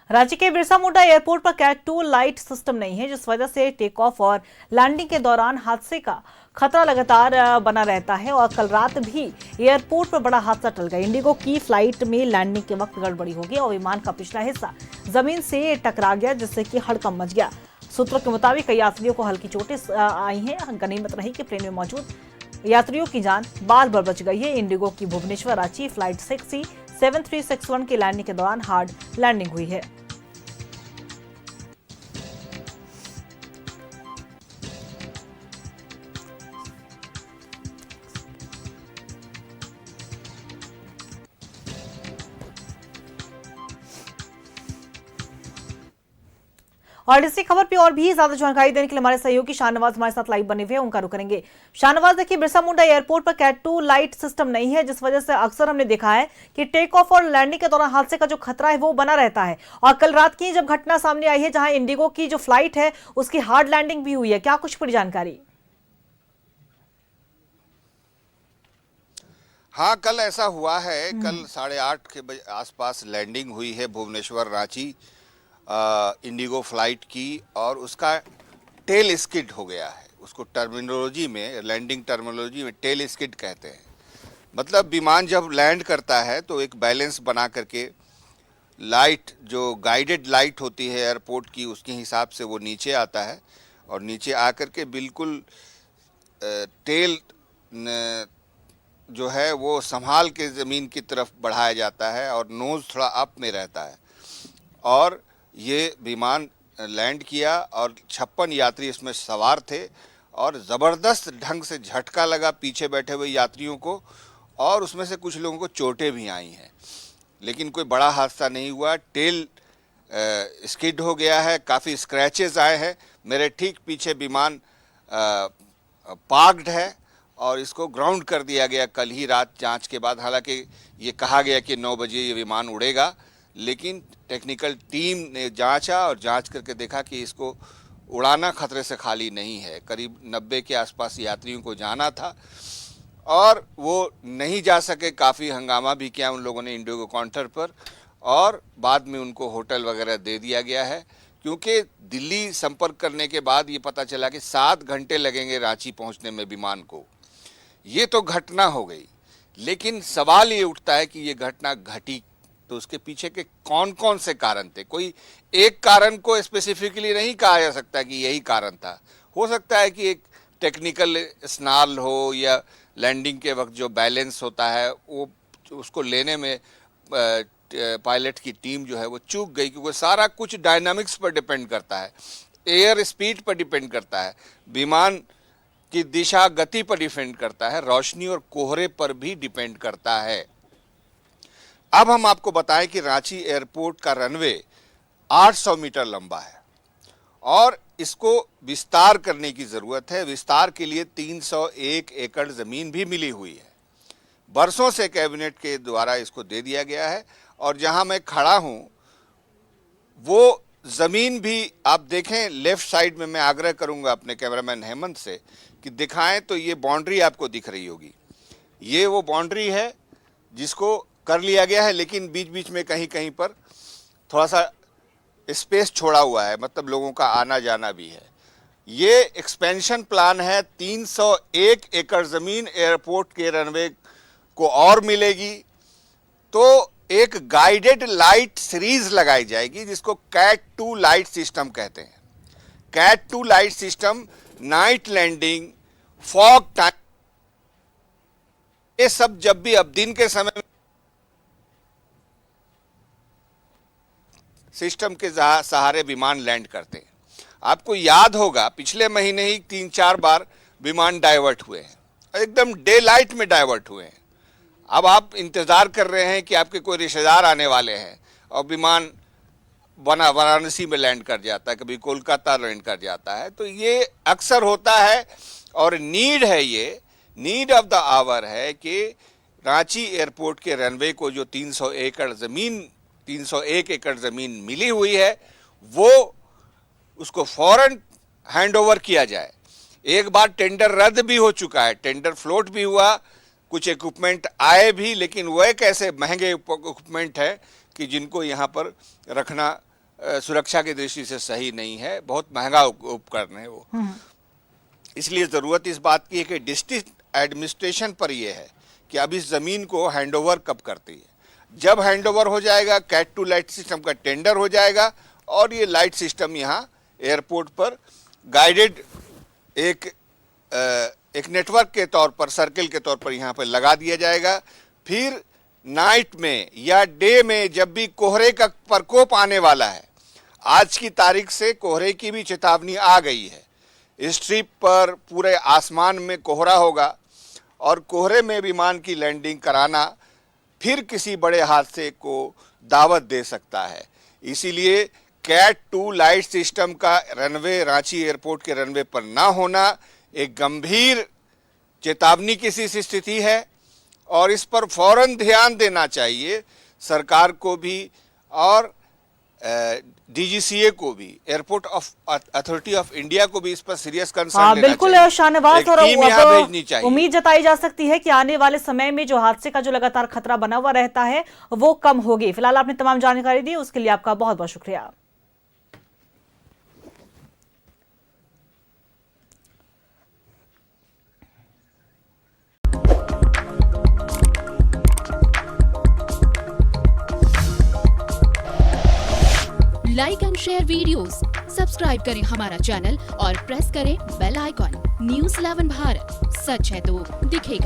रांची के बिरसा मुंडा एयरपोर्ट पर cat 2 light system नहीं है, जिस वजह से टेक ऑफ और लैंडिंग के दौरान हादसे का खतरा लगातार बना रहता है। और कल रात भी एयरपोर्ट पर बड़ा हादसा टल गया। इंडिगो की फ्लाइट में लैंडिंग के वक्त गड़बड़ी हो गई और विमान का पिछला हिस्सा जमीन से टकरा गया, जिससे कि हड़कंप मच गया। सूत्रों के मुताबिक कई यात्रियों को हल्की चोटें आई हैं। गनीमत रही कि प्लेन में मौजूद यात्रियों की जान बाल बाल बच गई है। इंडिगो की भुवनेश्वर रांची फ्लाइट 6C7361 की लैंडिंग के दौरान हार्ड लैंडिंग हुई है। और इसी खबर पे और भी ज्यादा जानकारी देने के लिए हमारे सहयोगी शाहनवाज हमारे साथ लाइव बने हुए हैं, उनका रुख करेंगे। शाहनवाज, देखिए बिरसा मुंडा एयरपोर्ट पर कैट 2 लाइट सिस्टम नहीं है, जिस वजह से अक्सर हमने देखा है कि टेक ऑफ और लैंडिंग के दौरान हादसे का जो खतरा है वो बना रहता है। और कल रात की जब घटना सामने आई है जहां इंडिगो की जो फ्लाइट है उसकी हार्ड लैंडिंग भी हुई है, क्या कुछ पूरी जानकारी? हाँ, कल ऐसा हुआ है। कल 8:30 के आसपास लैंडिंग हुई है भुवनेश्वर रांची इंडिगो फ्लाइट की, और उसका टेल स्किड हो गया है। उसको टर्मिनोलॉजी में, लैंडिंग टर्मिनोलॉजी में टेल स्किड कहते हैं। मतलब विमान जब लैंड करता है तो एक बैलेंस बना करके लाइट, जो गाइडेड लाइट होती है एयरपोर्ट की, उसके हिसाब से वो नीचे आता है, और नीचे आकर के बिल्कुल टेल जो है वो संभाल के ज़मीन की तरफ बढ़ाया जाता है और नोज़ थोड़ा अप में रहता है। और ये विमान लैंड किया और 56 यात्री इसमें सवार थे, और ज़बरदस्त ढंग से झटका लगा पीछे बैठे हुए यात्रियों को, और उसमें से कुछ लोगों को चोटें भी आई हैं, लेकिन कोई बड़ा हादसा नहीं हुआ। टेल स्किड हो गया है, काफ़ी स्क्रैचेस आए हैं। मेरे ठीक पीछे विमान पार्क्ड है और इसको ग्राउंड कर दिया गया कल ही रात जांच के बाद। हालांकि ये कहा गया कि 9 बजे ये विमान उड़ेगा, लेकिन टेक्निकल टीम ने जांचा और जांच करके देखा कि इसको उड़ाना खतरे से खाली नहीं है। करीब 90 के आसपास यात्रियों को जाना था और वो नहीं जा सके। काफ़ी हंगामा भी किया उन लोगों ने इंडिगो काउंटर पर, और बाद में उनको होटल वगैरह दे दिया गया है, क्योंकि दिल्ली संपर्क करने के बाद ये पता चला कि 7 घंटे लगेंगे रांची पहुंचने में विमान को। ये तो घटना हो गई, लेकिन सवाल ये उठता है कि ये घटना घटी तो उसके पीछे के कौन कौन से कारण थे। कोई एक कारण को स्पेसिफिकली नहीं कहा जा सकता कि यही कारण था। हो सकता है कि एक टेक्निकल स्नाल हो, या लैंडिंग के वक्त जो बैलेंस होता है वो उसको लेने में पायलट की टीम जो है वो चूक गई, क्योंकि सारा कुछ डायनामिक्स पर डिपेंड करता है, एयर स्पीड पर डिपेंड करता है, विमान की दिशा गति पर डिपेंड करता है, रोशनी और कोहरे पर भी डिपेंड करता है। अब हम आपको बताएं कि रांची एयरपोर्ट का रनवे 800 मीटर लंबा है और इसको विस्तार करने की ज़रूरत है। विस्तार के लिए 301 एकड़ ज़मीन भी मिली हुई है। बरसों से कैबिनेट के द्वारा इसको दे दिया गया है, और जहां मैं खड़ा हूं वो ज़मीन भी आप देखें। लेफ्ट साइड में मैं आग्रह करूंगा अपने कैमरामैन हेमंत से कि दिखाएं, तो ये बाउंड्री आपको दिख रही होगी। ये वो बाउंड्री है जिसको कर लिया गया है, लेकिन बीच बीच में कहीं कहीं पर थोड़ा सा स्पेस छोड़ा हुआ है, मतलब लोगों का आना जाना भी है। ये एक्सपेंशन प्लान है। 301 एकड़ ज़मीन एयरपोर्ट के रनवे को और मिलेगी, तो एक गाइडेड लाइट सीरीज लगाई जाएगी जिसको कैट 2 लाइट सिस्टम कहते हैं। CAT 2 light system night landing, fog time, ये सब जब भी अब दिन के समय सिस्टम के सहारे विमान लैंड करते हैं। आपको याद होगा पिछले महीने ही 3-4 बार विमान डाइवर्ट हुए हैं, एकदम डे लाइट में डाइवर्ट हुए हैं। अब आप इंतज़ार कर रहे हैं कि आपके कोई रिश्तेदार आने वाले हैं और विमान वाराणसी में लैंड कर जाता है, कभी कोलकाता लैंड कर जाता है। तो ये अक्सर होता है, और नीड है, ये नीड ऑफ द आवर है कि रांची एयरपोर्ट के रनवे को जो 301 एकड़ ज़मीन मिली हुई है, वो उसको फौरन हैंड ओवर किया जाए। एक बार टेंडर रद्द भी हो चुका है, टेंडर फ्लोट भी हुआ, कुछ इक्विपमेंट आए भी, लेकिन वह एक ऐसे महंगे इक्विपमेंट है कि जिनको यहाँ पर रखना सुरक्षा की दृष्टि से सही नहीं है, बहुत महंगा उपकरण है वो। इसलिए ज़रूरत इस बात की है कि डिस्ट्रिक्ट एडमिनिस्ट्रेशन पर यह है कि अब इस ज़मीन को हैंडओवर कब करती है। जब हैंडओवर हो जाएगा, कैट टू लाइट सिस्टम का टेंडर हो जाएगा और ये लाइट सिस्टम यहाँ एयरपोर्ट पर गाइडेड एक नेटवर्क के तौर पर, सर्किल के तौर पर यहाँ पर लगा दिया जाएगा। फिर नाइट में या डे में जब भी कोहरे का प्रकोप आने वाला है, आज की तारीख से कोहरे की भी चेतावनी आ गई है। स्ट्रिप पर पूरे आसमान में कोहरा होगा और कोहरे में विमान की लैंडिंग कराना फिर किसी बड़े हादसे को दावत दे सकता है। इसीलिए कैट 2 लाइट सिस्टम का रनवे, रांची एयरपोर्ट के रनवे पर ना होना एक गंभीर चेतावनी की सी स्थिति है और इस पर फौरन ध्यान देना चाहिए सरकार को भी और डीजीसीए को भी, एयरपोर्ट अथॉरिटी ऑफ इंडिया को भी इस पर सीरियस कंसर्न लेना बिल्कुल चाहिए। शाहनवाज, और टीम यहाँ भेजनी चाहिए। उम्मीद जताई जा सकती है कि आने वाले समय में जो हादसे का जो लगातार खतरा बना हुआ रहता है वो कम होगी। फिलहाल आपने तमाम जानकारी दी, उसके लिए आपका बहुत बहुत शुक्रिया। Like and share videos, subscribe करें हमारा चैनल और प्रेस करें बेल आइकॉन। न्यूज़ 11 भारत, सच है तो दिखेगा।